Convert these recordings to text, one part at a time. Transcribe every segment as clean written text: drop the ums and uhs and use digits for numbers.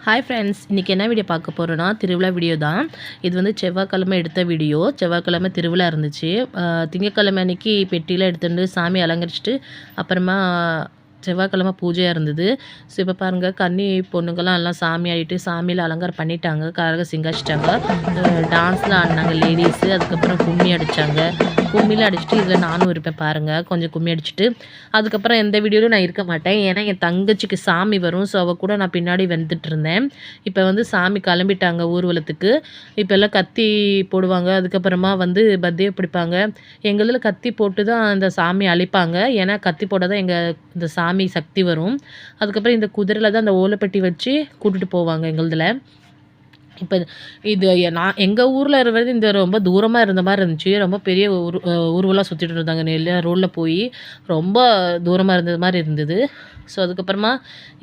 Hi friends, இன்றைக்கி என்ன video பார்க்க போகிறோன்னா திருவிழா வீடியோ தான். இது வந்து செவ்வாய்க்கிழமை எடுத்த வீடியோ. செவ்வாய்க்கிழமை திருவிழா இருந்துச்சு. திங்கட்கிழமை அன்றைக்கி பெட்டியில் எடுத்துட்டு சாமி அலங்கரிச்சிட்டு அப்புறமா செவ்வாய்க்கிழமை பூஜையாக இருந்தது. ஸோ இப்போ பாருங்கள், கன்னி பொண்ணுங்கள்லாம் எல்லாம் சாமி ஆடிட்டு சாமியில் அலங்காரம் பண்ணிட்டாங்க. கரக சிங்காச்சிட்டாங்க. டான்ஸ்லாம் ஆடினாங்க லேடிஸு. அதுக்கப்புறம் கும்மி அடித்தாங்க. கும்மியில் அடிச்சுட்டு இதில் நானும் இருப்பேன் பாருங்கள். கொஞ்சம் கும்மி அடிச்சுட்டு அதுக்கப்புறம் எந்த வீடியோவிலும் நான் இருக்க மாட்டேன். ஏன்னா என் தங்கச்சிக்கு சாமி வரும். ஸோ அவள் கூட நான் பின்னாடி வந்துட்டு இருந்தேன். இப்போ வந்து சாமி கிளம்பிட்டாங்க ஊர்வலத்துக்கு. இப்போ எல்லாம் கத்தி போடுவாங்க. அதுக்கப்புறமா வந்து பத்தியை பிடிப்பாங்க. எங்கள் இதில் கத்தி போட்டு தான் அந்த சாமி அழிப்பாங்க. ஏன்னா கத்தி போட தான் எங்கள் இந்த சாமி சக்தி வரும். அதுக்கப்புறம் இந்த குதிரையில் தான் அந்த ஓலைப்பெட்டி வச்சு கூட்டிகிட்டு போவாங்க எங்களுதில். இப்போ இது நான் எங்கள் ஊரில் இருக்கிறது இந்த ரொம்ப தூரமாக இருந்த மாதிரி இருந்துச்சு. ரொம்ப பெரிய ஊர்வலம் சுற்றிட்டு இருந்தாங்க. எல்லா ரோட்டில் போய் ரொம்ப தூரமாக இருந்தது மாதிரி இருந்தது. ஸோ அதுக்கப்புறமா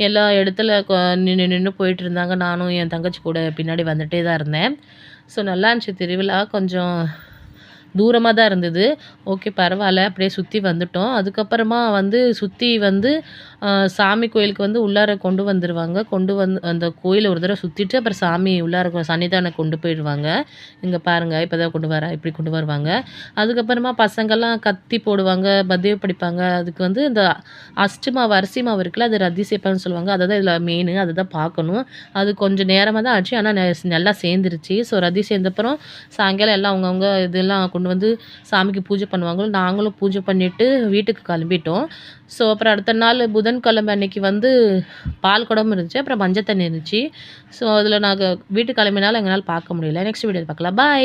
எல்லா இடத்துல நின்று நின்று போயிட்டு இருந்தாங்க. நானும் என் தங்கச்சி கூட பின்னாடி வந்துகிட்டே தான் இருந்தேன். ஸோ நல்லா இருந்துச்சு திருவிழா. கொஞ்சம் தூரமாக தான் இருந்தது. ஓகே, பரவாயில்ல, அப்படியே சுற்றி வந்துட்டோம். அதுக்கப்புறமா வந்து சுற்றி வந்து சாமி கோயிலுக்கு வந்து உள்ளார கொண்டு வந்துடுவாங்க. கொண்டு வந்து அந்த கோயிலை ஒரு தடவை சுற்றிட்டு அப்புறம் சாமி உள்ளார சன்னிதானம் கொண்டு போயிடுவாங்க. இங்கே பாருங்கள், இப்போ தான் இப்படி கொண்டு வருவாங்க. அதுக்கப்புறமா பசங்கள்லாம் கத்தி போடுவாங்க, பத்தியை படிப்பாங்க. அதுக்கு வந்து இந்த அரிசி மாவு இருக்குல்ல, அது ரத்தி சேப்பான்னு சொல்லுவாங்க. அதை தான் இதில் மெயின். அதை தான் பார்க்கணும். அது கொஞ்சம் நேரமாக தான் ஆச்சு, ஆனால் நல்லா சேர்ந்துருச்சு. ஸோ ரத்தி சேர்ந்தப்புறம் சாயங்காலம் எல்லாம் அவங்கவுங்க இதெல்லாம் கொண்டு வந்து சாமிக்கு பூஜை பண்ணுவாங்க. நாங்களும் பூஜை பண்ணிவிட்டு வீட்டுக்கு கிளம்பிட்டோம். ஸோ அப்புறம் அடுத்த நாள் புதன்கிழமை அன்னைக்கு வந்து பால் குடம் இருந்துச்சு, அப்புறம் மஞ்சள் தண்ணி இருந்துச்சு. ஸோ அதில் நாங்கள் வீட்டுக்கு கிளம்பினாலும் எங்களால் பார்க்க முடியல. நெக்ஸ்ட் வீடியோ பார்க்கலாம். பாய்.